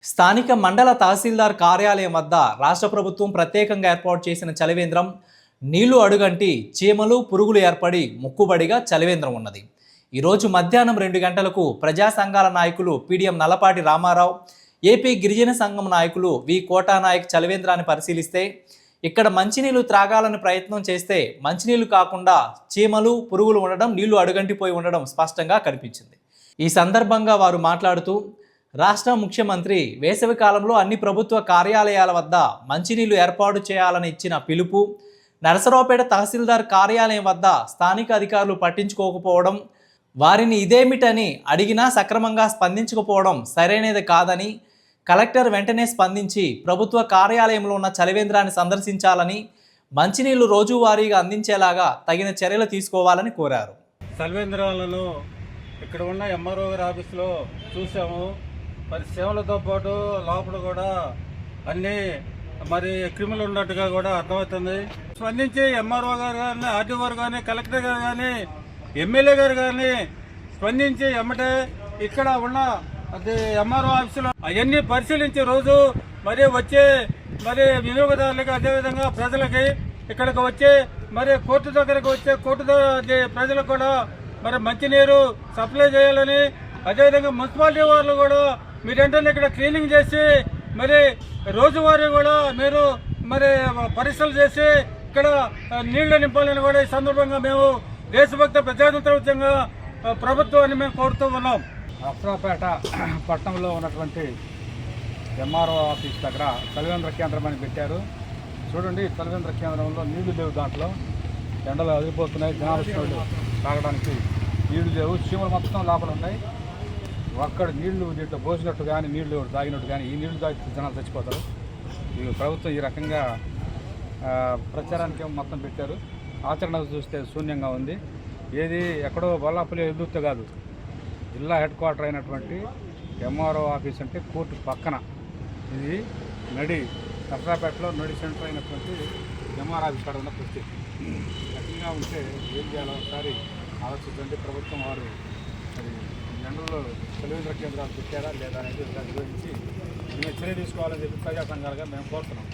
స్థానిక మండల తహసీల్దార్ కార్యాలయం వద్ద రాష్ట్ర ప్రభుత్వం ప్రత్యేకంగా ఏర్పాటు చేసిన చలివేంద్రం నీళ్లు అడుగంటి చీమలు పురుగులు ఏర్పడి ముక్కుబడిగా చలివేంద్రం ఉన్నది. ఈరోజు మధ్యాహ్నం 2 గంటలకు ప్రజా సంఘాల నాయకులు పిడిఎం నల్లపాటి రామారావు, ఏపీ గిరిజన సంఘం నాయకులు వి కోటానాయక్ చలివేంద్రాన్ని పరిశీలిస్తే ఇక్కడ మంచినీళ్లు త్రాగాలని ప్రయత్నం చేస్తే మంచినీళ్లు కాకుండా చీమలు పురుగులు ఉండడం, నీళ్లు అడుగంటిపోయి ఉండడం స్పష్టంగా కనిపించింది. ఈ సందర్భంగా వారు మాట్లాడుతూ రాష్ట్ర ముఖ్యమంత్రి వేసవి కాలంలో అన్ని ప్రభుత్వ కార్యాలయాల వద్ద మంచినీళ్లు ఏర్పాటు చేయాలని ఇచ్చిన పిలుపు, నరసరావుపేట తహసీల్దార్ కార్యాలయం వద్ద స్థానిక అధికారులు పట్టించుకోకపోవడం, వారిని ఇదేమిటని అడిగినా సక్రమంగా స్పందించకపోవడం సరైనది కాదని, కలెక్టర్ వెంటనే స్పందించి ప్రభుత్వ కార్యాలయంలో ఉన్న చలివేంద్రాన్ని సందర్శించాలని, మంచినీళ్లు రోజువారీగా అందించేలాగా తగిన చర్యలు తీసుకోవాలని కోరారు. చలివేంద్రాలను ఇక్కడ ఉన్న ఎంఆర్ఓ గారి ఆఫీసులో చూసాము. మరి సేవలతో పాటు లోపల కూడా అన్ని మరి క్రిమినల్ ఉన్నట్టుగా కూడా అర్థమవుతుంది. స్పందించి ఎంఆర్ఓ గారు కానీ, ఆర్డీఓ గారు కానీ, కలెక్టర్ గారు కానీ, ఎమ్మెల్యే గారు కానీ స్పందించి ఎమ్మటే ఇక్కడ ఉన్న అది ఎంఆర్ఓ ఆఫీసులో అవన్నీ పరిశీలించి రోజు మరి వచ్చే మరి వినియోగదారులకి, అదేవిధంగా ప్రజలకి ఇక్కడికి వచ్చే మరి కోర్టు దగ్గరకు వచ్చే ప్రజలకు కూడా మరి మంచినీరు సప్లై చేయాలని, అదేవిధంగా మున్సిపాలిటీ వాళ్ళు కూడా మీరేంటంటే ఇక్కడ క్లీనింగ్ చేసి మరి రోజువారీ కూడా మీరు మరి పరీక్షలు చేసి ఇక్కడ నీళ్లు నింపాలని కూడా ఈ సందర్భంగా మేము దేశభక్త ప్రజాతంత్రంగా ప్రభుత్వాన్ని మేము కోరుతూ ఉన్నాం. నరసరావుపేట పట్టణంలో ఉన్నటువంటి ఎంఆర్ఓ ఆఫీస్ దగ్గర చలివేంద్ర కేంద్రం అని పెట్టారు. చూడండి, చలివేంద్ర కేంద్రంలో నీళ్లు లేవు, దాంట్లో ఎండలు అదిరిపోతున్నాయి, జనాలు తాగడానికి నీళ్లు లేవు, చీమలు మొత్తం లోపల ఉన్నాయి. ఒక్కడ నీళ్లు దీంట్లో పోసినట్టు కానీ, నీళ్లు తాగినట్టు కానీ, ఈ నీళ్లు తాగి జనాలు చచ్చిపోతారు. ఈ ప్రభుత్వం ఈ రకంగా ప్రచారానికి మొత్తం పెట్టారు. ఆచరణ చూస్తే శూన్యంగా ఉంది. ఏది ఎక్కడో బొల్లాపల్లి ఎదురుతో కాదు, జిల్లా హెడ్ క్వార్టర్ అయినటువంటి ఎంఆర్ఓ ఆఫీస్ అంటే కోర్టు పక్కన, ఇది నరసరావుపేటలో నడి సెంటర్ అయినటువంటి ఎంఆర్ ఆఫీస్ కాడ ఉన్న పరిస్థితి. రకంగా ఉంటే ఏం చేయాలో ఒకసారి ఆలోచించండి. ప్రభుత్వం వారు మరి ఎండల్లో చలివేంద్ర కేంద్రాలు పెట్టారా లేదా అనేది గురించి చర్య తీసుకోవాలని చెప్పి ప్రజా సంఘాలుగా మేము కోరుతున్నాం.